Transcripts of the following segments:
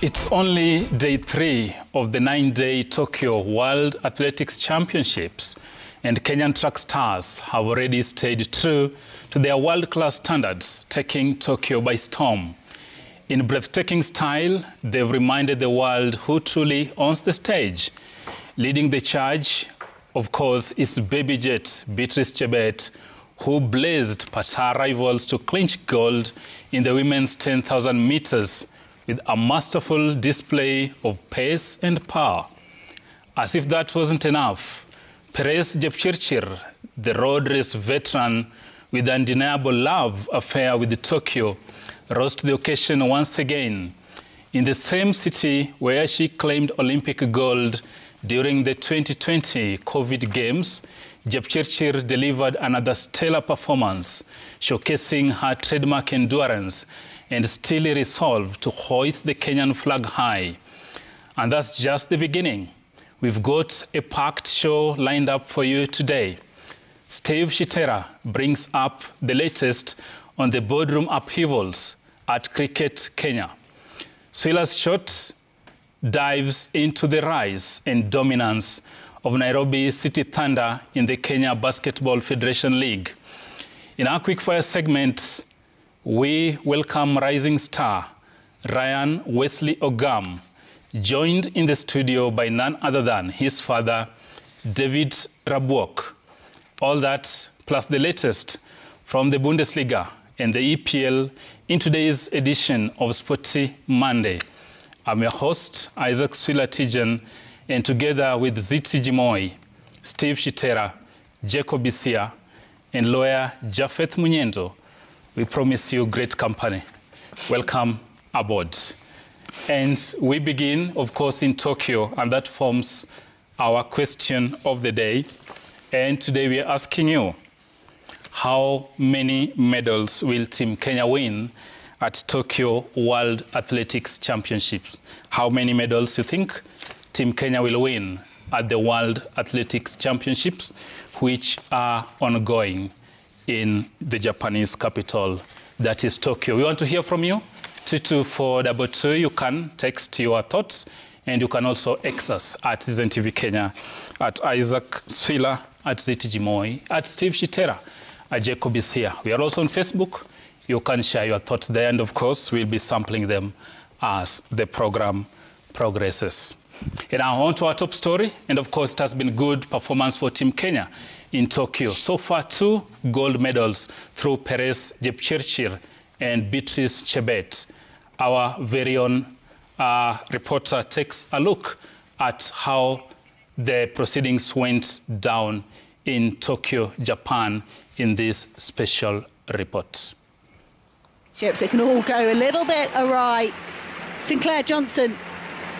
It's only day 3 of the 9-day Tokyo World Athletics Championships, and Kenyan track stars have already stayed true to their world-class standards, taking Tokyo by storm. In breathtaking style, they've reminded the world who truly owns the stage. Leading the charge, of course, is baby jet Beatrice Chebet, who blazed past her rivals to clinch gold in the women's 10,000 meters with a masterful display of pace and power. As if that wasn't enough, Perez Jepchirchir, the road race veteran with undeniable love affair with Tokyo, rose to the occasion once again. In the same city where she claimed Olympic gold during the 2020 COVID Games, Jepchirchir delivered another stellar performance, showcasing her trademark endurance and steely resolve to hoist the Kenyan flag high. And that's just the beginning. We've got a packed show lined up for you today. Steve Shitera brings up the latest on the boardroom upheavals at Cricket Kenya. Swila's Shot dives into the rise and dominance of Nairobi City Thunder in the Kenya Basketball Federation League. In our quickfire segment, we welcome rising star Ryan Wesley Ogam, joined in the studio by none other than his father, David Rabuok. All that plus the latest from the Bundesliga and the EPL in today's edition of Sporty Monday. I'm your host, Isaac Swila-Tijan, and together with Ziti Jimoy, Steve Shitera, Jacob Isia, and lawyer Jafeth Munyendo, we promise you great company. Welcome aboard. And we begin, of course, in Tokyo, and that forms our question of the day. And today we are asking you, how many medals will Team Kenya win at Tokyo World Athletics Championships? How many medals you think Team Kenya will win at the World Athletics Championships, which are ongoing in the Japanese capital, that is Tokyo? We want to hear from you. 22422, you can text your thoughts, and you can also X us at Citizen TV Kenya, at Isaac Swila, at Ziti Jimoy, at Steve Shitera, at Jacob Isia. We are also on Facebook. You can share your thoughts there, and of course, we'll be sampling them as the program progresses. And now on to our top story, and of course, it has been good performance for Team Kenya in Tokyo. So far, 2 gold medals through Perez Jepchirchir and Beatrice Chebet. Our very own reporter takes a look at how the proceedings went down in Tokyo, Japan, in this special report. Ships, it can all go a little bit awry. Sinclair Johnson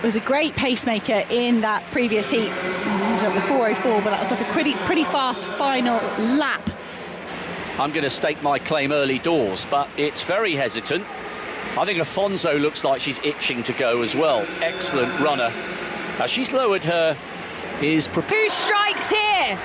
was a great pacemaker in that previous heat. He was up the 4:04, but that was off a pretty fast final lap. I'm going to stake my claim early doors, but it's very hesitant. I think Afonso looks like she's itching to go as well. Excellent runner. She's lowered her. Who strikes here?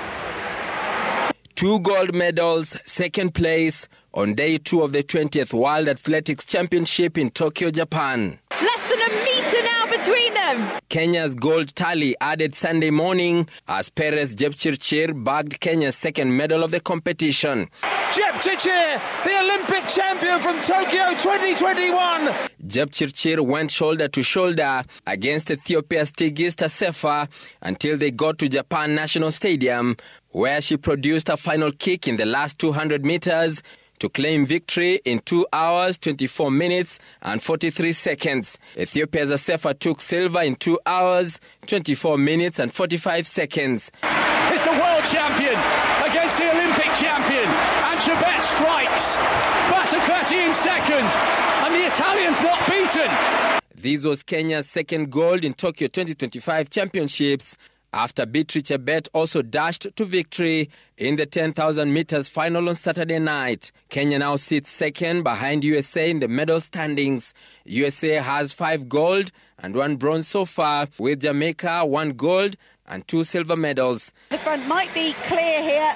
2 gold medals, second place on day 2 of the 20th World Athletics Championship in Tokyo, Japan. Less than a metre now between them. Kenya's gold tally added Sunday morning as Perez Jepchirchir bagged Kenya's second medal of the competition. Jepchirchir, the Olympic champion from Tokyo 2021. Jepchirchir went shoulder to shoulder against Ethiopia's Tigist Assefa until they got to Japan National Stadium, where she produced a final kick in the last 200 meters to claim victory in 2 hours, 24 minutes and 43 seconds. Ethiopia's Assefa took silver in 2 hours, 24 minutes and 45 seconds. It's the world champion against the Olympic champion, and Chebet strikes. Battakrati in second, and the Italian's not beaten. This was Kenya's second gold in Tokyo 2025 championships, after Beatrice Chebet also dashed to victory in the 10,000 meters final on Saturday night. Kenya now sits second behind USA in the medal standings. USA has 5 gold and 1 bronze so far, with Jamaica 1 gold and 2 silver medals. The front might be clear here.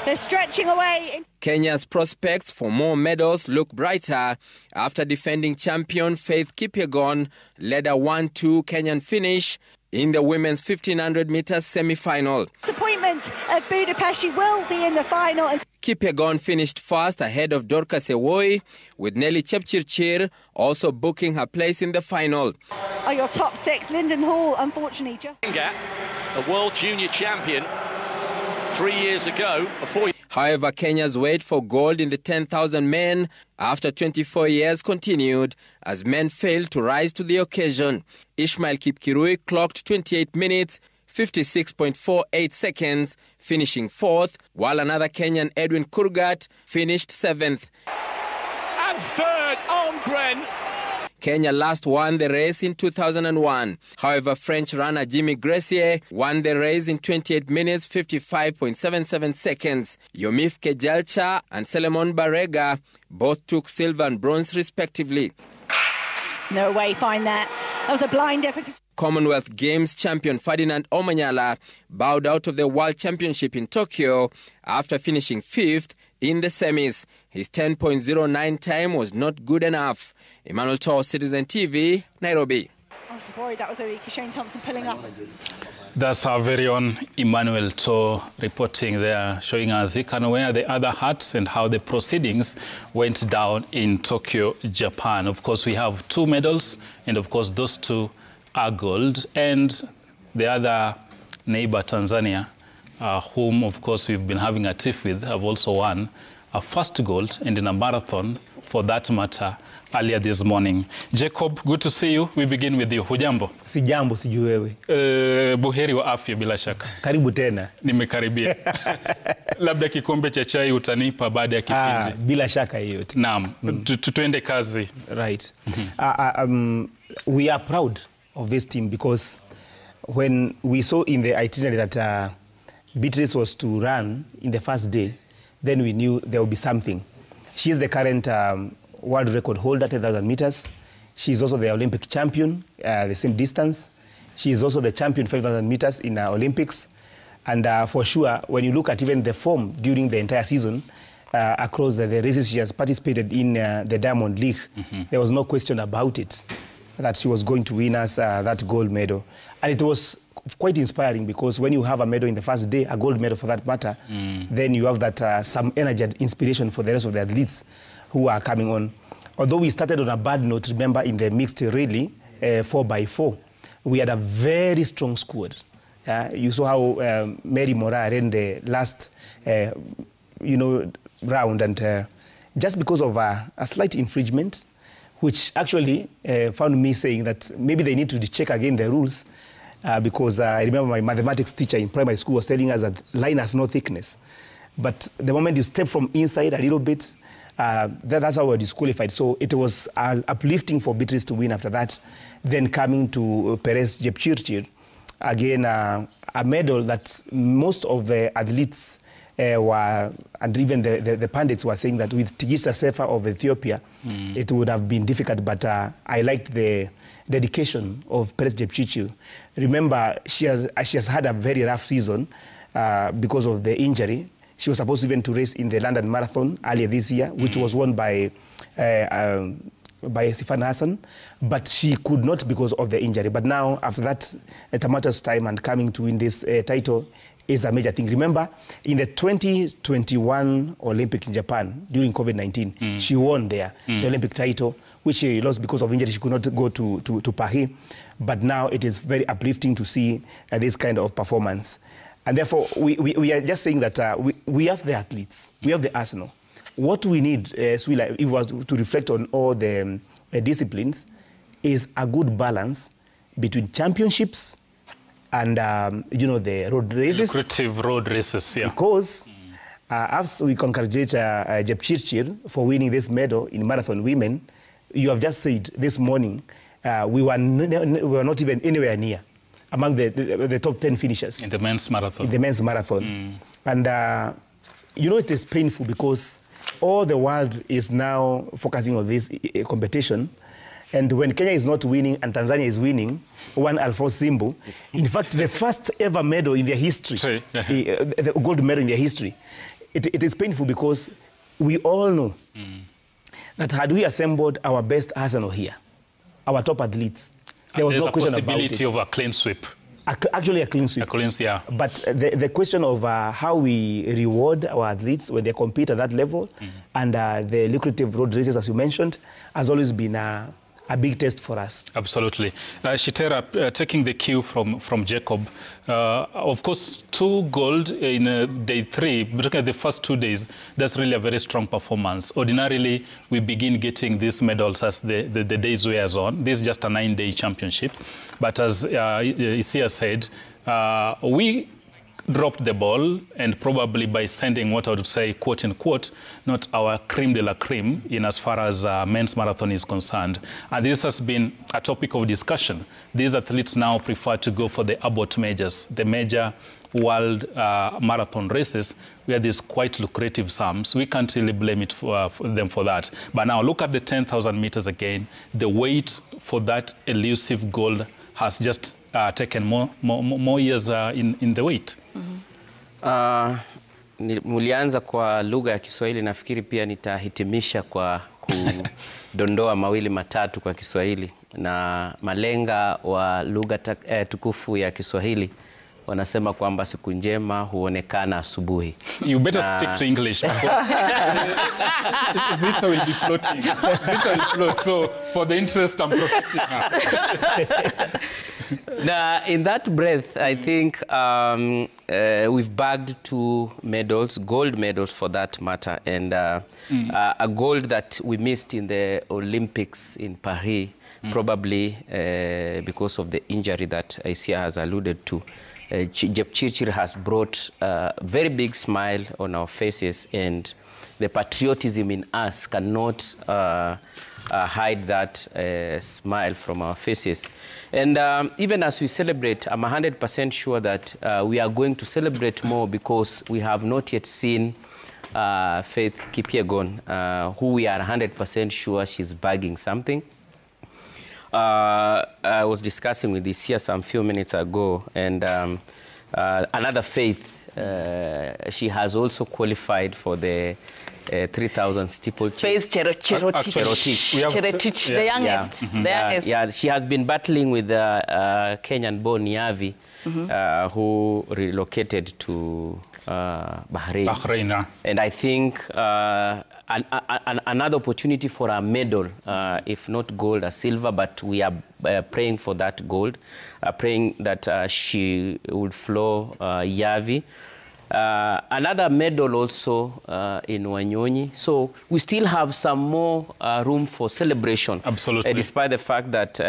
They're stretching away. Kenya's prospects for more medals look brighter after defending champion Faith Kipyegon led a 1-2 Kenyan finish in the women's 1500 meters semi-final. Disappointment of Budapest, she will be in the final. Kipyegon finished first ahead of Dorcas Ewoi, with Nelly Chepchirchir also booking her place in the final. Are your top six? Lyndon Hall, unfortunately, just... A world junior champion 3 years ago. However, Kenya's wait for gold in the 10,000 men after 24 years continued as men failed to rise to the occasion. Ishmael Kipkirui clocked 28 minutes, 56.48 seconds, finishing fourth, while another Kenyan, Edwin Kurgat, finished seventh. And third, Almgren. Kenya last won the race in 2001. However, French runner Jimmy Gressier won the race in 28 minutes, 55.77 seconds. Yomif Kejalcha and Selemon Barega both took silver and bronze respectively. No way, fine there. That was a blind effort. Commonwealth Games champion Ferdinand Omanyala bowed out of the World Championship in Tokyo after finishing fifth in the semis. His 10.09 time was not good enough. Emmanuel Tor, Citizen TV, Nairobi. I was worried that was only Shane Thompson pulling up. That's our very own Emmanuel Tor reporting there, showing us he can wear the other hats and how the proceedings went down in Tokyo, Japan. Of course, we have 2 medals, and of course, those 2 are gold. And the other neighbor, Tanzania, whom, of course, we've been having a tiff with, have also won a first gold and in a marathon, for that matter, earlier this morning. Jacob, good to see you. We begin with you. Hujambo? Si jambo, sijui wewe. Buheri wa afya bila shaka. Karibu tena. Nimekaribia. Labda kikombe cha chai utanipa baada ya kipindi. Bila shaka hiyo. Naam, tuende kazi. Right. We are proud of this team because when we saw in the itinerary that Beatrice was to run in the first day, then we knew there would be something. She is the current world record holder, 10,000 meters. She is also the Olympic champion, the same distance. She is also the champion 5,000 meters in Olympics. And for sure, when you look at even the form during the entire season, across the races she has participated in the Diamond League, there was no question about it, that she was going to win us that gold medal. And it was quite inspiring because when you have a medal in the first day, a gold medal for that matter, then you have that some energy and inspiration for the rest of the athletes who are coming on. Although we started on a bad note, remember in the mixed relay, 4x4, we had a very strong squad. You saw how Mary Mora ran the last, round, and just because of a slight infringement, which actually found me saying that maybe they need to check again the rules, because I remember my mathematics teacher in primary school was telling us that line has no thickness. But the moment you step from inside a little bit, that's how we're disqualified. So it was uplifting for Beatrice to win after that. Then coming to Perez Jepchirchir, again, a medal that most of the athletes were, and even the pundits were saying that with Tigista Sefa of Ethiopia, it would have been difficult, but I liked the dedication of Perez Jepchirchir. Remember, she has had a very rough season because of the injury. She was supposed even to race in the London Marathon earlier this year, which was won by Sifan Hassan, but she could not because of the injury. But now, after that, Tamata's time and coming to win this title is a major thing. Remember, in the 2021 Olympics in Japan, during COVID-19, she won there, the Olympic title, which she lost because of injury. She could not go to Paris. But now it is very uplifting to see this kind of performance. And therefore, we are just saying that we have the athletes, we have the arsenal. What we need, if we were to reflect on all the disciplines, is a good balance between championships and, the road races. Lucrative road races, yeah. Because as we congratulate Jepchirchir for winning this medal in marathon women, you have just said this morning, we were not even anywhere near among the top 10 finishers. In the men's marathon. In the men's marathon. And, it is painful because all the world is now focusing on this competition. And when Kenya is not winning and Tanzania is winning, one Alphonse Simbu, in fact, the first ever medal in their history, the gold medal in their history, it is painful because we all know that had we assembled our best arsenal here, our top athletes, there was no question about it. There's a possibility of a clean sweep. Actually, a clean sweep. A clean, yeah. But the question of how we reward our athletes when they compete at that level and the lucrative road races, as you mentioned, has always been a big test for us. Absolutely. Shitera, taking the cue from Jacob, of course, 2 gold in day 3, but look at the first 2 days, that's really a very strong performance. Ordinarily, we begin getting these medals as the days wears on. This is just a 9-day championship. But as Isia said, we dropped the ball, and probably by sending what I would say, quote unquote, not our creme de la creme in as far as men's marathon is concerned. And this has been a topic of discussion. These athletes now prefer to go for the Abbott majors, the major world marathon races, where there's quite lucrative sums. We can't really blame it for them for that. But now look at the 10,000 meters again. The wait for that elusive gold has just taken more years in the wait. Mulianza kwa lugha ya Kiswahili, nafikiri pia nitahitimisha kwa kudondoa mawili matatu kwa Kiswahili. Na malenga wa lugha tukufu ya Kiswahili wanasema kwamba siku njema huonekana asubuhi. You better stick to English because Zita will be floating. Zita will float. So for the interest, I'm protecting her. Now, in that breath, I think we've bagged 2 medals, gold medals for that matter, and a gold that we missed in the Olympics in Paris, probably because of the injury that Isia has alluded to. Jepchirchir has brought a very big smile on our faces, and the patriotism in us cannot hide that smile from our faces. And even as we celebrate, I'm 100% sure that we are going to celebrate more because we have not yet seen Faith Kipyegon, who we are 100% sure she's bagging something. I was discussing with Isia some few minutes ago, and another Faith, she has also qualified for the 3,000 steeplechase. Faith Cherotich, the youngest. Yeah, she has been battling with Kenyan-born Yavi, who relocated to Bahrain. And I think another opportunity for a medal, if not gold, a silver, but we are praying for that gold, praying that she would flow Yavi. Another medal also in Wanyonyi. So we still have some more room for celebration. Absolutely. Despite the fact that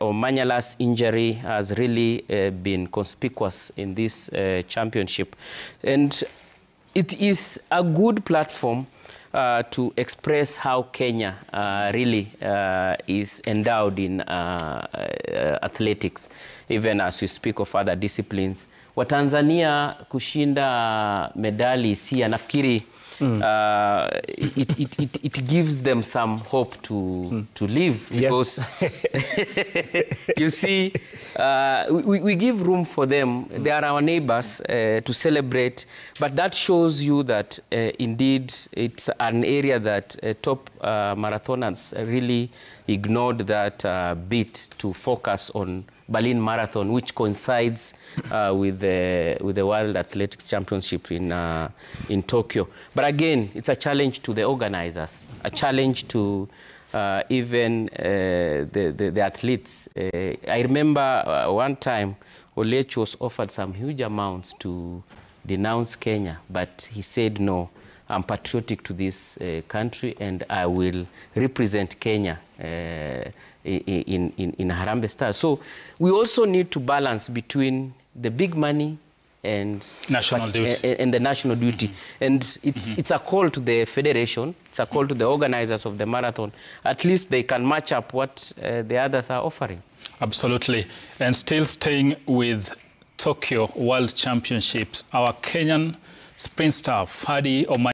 Omanyala's injury has really been conspicuous in this championship. And it is a good platform to express how Kenya really is endowed in athletics, even as we speak of other disciplines. Watanzania kushinda medali si nafikiri it gives them some hope to live, because you see we give room for them. They are our neighbors to celebrate, but that shows you that indeed it's an area that top marathoners really ignored that bit to focus on Berlin Marathon, which coincides with the World Athletics Championship in Tokyo. But again, it's a challenge to the organizers, a challenge to even the athletes. I remember one time Olech was offered some huge amounts to denounce Kenya, but he said no. I'm patriotic to this country, and I will represent Kenya in Harambee Stars. So we also need to balance between the big money and national duty. And the national duty. And it's a call to the federation, it's a call to the organizers of the marathon. At least they can match up what the others are offering. Absolutely. And still staying with Tokyo World Championships, our Kenyan sprint star, Fadi Omanyala,